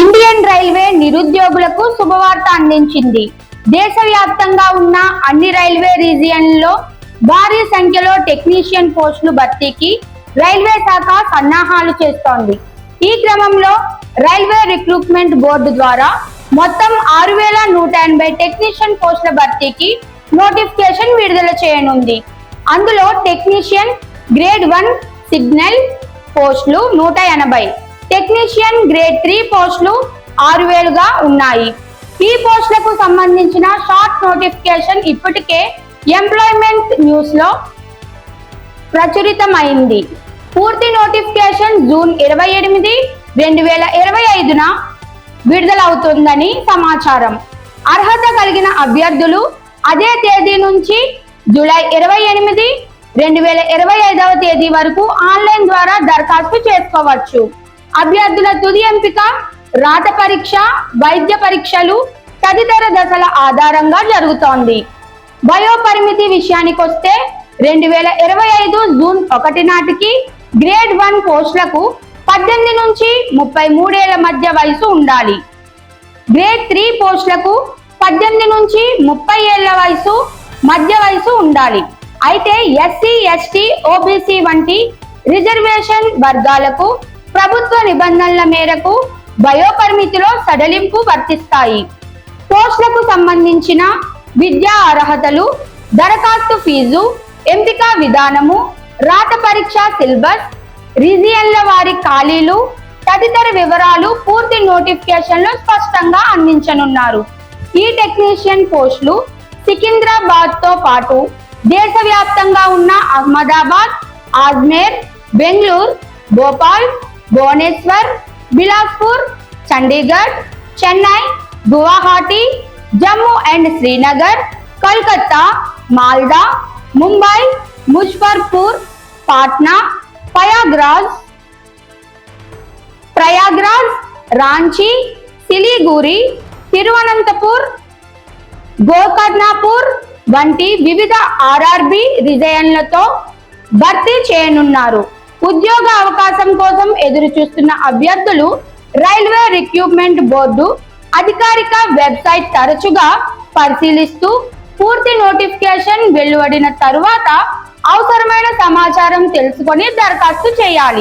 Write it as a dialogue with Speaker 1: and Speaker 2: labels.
Speaker 1: Indian railway నిరుద్యోగులకు శుభవార్త అందించింది. దేశవ్యాప్తంగా ఉన్న అన్ని రైల్వే రీజియన్లలో భారీ సంఖ్యలో టెక్నీషియన్ పోస్టులు భర్తీకి రైల్వే శాఖ సన్నాహాలు చేస్తోంది. ఈ క్రమంలో రైల్వే రిక్రూట్మెంట్ బోర్డు ద్వారా మొత్తం 6180 టెక్నీషియన్ పోస్టుల భర్తీకి నోటిఫికేషన్ విడుదల చేయనుంది. అందులో టెక్నీషియన్ గ్రేడ్ 1 సిగ్నల్ పోస్టులు 180, టెక్నీషియన్ గ్రేడ్ 3 పోస్టులు 6000గా ఉన్నాయి. ఈ పోస్టులకు సంబంధించిన షార్ట్ నోటిఫికేషన్ ఇప్పటికే ఎంప్లాయ్మెంట్ న్యూస్ లో ప్రచురితమైంది. పూర్తి నోటిఫికేషన్ జూన్ 28, 2025న విడుదలవుతుందని సమాచారం. అర్హత కలిగిన అభ్యర్థులు అదే తేదీ నుంచి జూలై 28, 2025వ తేదీ వరకు ఆన్లైన్ ద్వారా దరఖాస్తు చేసుకోవచ్చు. అభ్యర్థుల తుది ఎంపిక రాత పరీక్ష, వైద్య పరీక్షలు తదితర దశల ఆధారంగా జరుగుతోంది. వయో పరిమితి విషయానికొస్తే 2025 జూన్ 1 నాటికి గ్రేడ్ 1 పోస్టులకు 18 నుంచి 33 ఏళ్ల మధ్య వయసు ఉండాలి. గ్రేడ్ 3 పోస్టులకు 18 నుంచి 30 ఏళ్ల మధ్య వయసు ఉండాలి. అయితే ఎస్సీ, ఎస్టీ, ఓబీసీ వంటి రిజర్వేషన్ వర్గాలకు ప్రభుత్వ నిబంధనల మేరకు వయోపరిమితిలో సడలింపు వర్తిస్తాయి. పోస్టులకు సంబంధించిన విద్యా అర్హతలు, దరఖాస్తు ఫీజు, ఎంపిక విధానము, రాత పరీక్ష సిలబస్, రీజియన్ల వారి ఖాళీలు తదితర వివరాలు పూర్తి నోటిఫికేషన్ లో స్పష్టంగా అందించనున్నారు. ఈ టెక్నీషియన్ పోస్టులు సికింద్రాబాద్ తో పాటు దేశవ్యాప్తంగా ఉన్న అహ్మదాబాద్, అజ్మేర్, బెంగళూరు, భోపాల్, భువనేశ్వర్, బిలాస్పూర్, చండీగఢ్, చెన్నై, గువాహటి, జమ్మూ అండ్ శ్రీనగర్, కోల్కతా, మాల్దా, ముంబై, ముజఫర్పూర్, పాట్నా, ప్రయాగ్రాజ్, రాంచీ, సిలిగురి, తిరువనంతపూర్, గోకర్ణాపూర్ వంటి వివిధ ఆర్ఆర్బి రీజియన్లతో భర్తీ చేయనున్నారు. ఉద్యోగ అవకాశం కోసం ఎదురు చూస్తున్న అభ్యర్థులు రైల్వే రిక్రూట్మెంట్ బోర్డు అధికారిక వెబ్సైట్ తరచుగా పరిశీలిస్తూ పూర్తి నోటిఫికేషన్ వెలువడిన తరువాత అవసరమైన సమాచారం తెలుసుకొని దరఖాస్తు చేయాలి.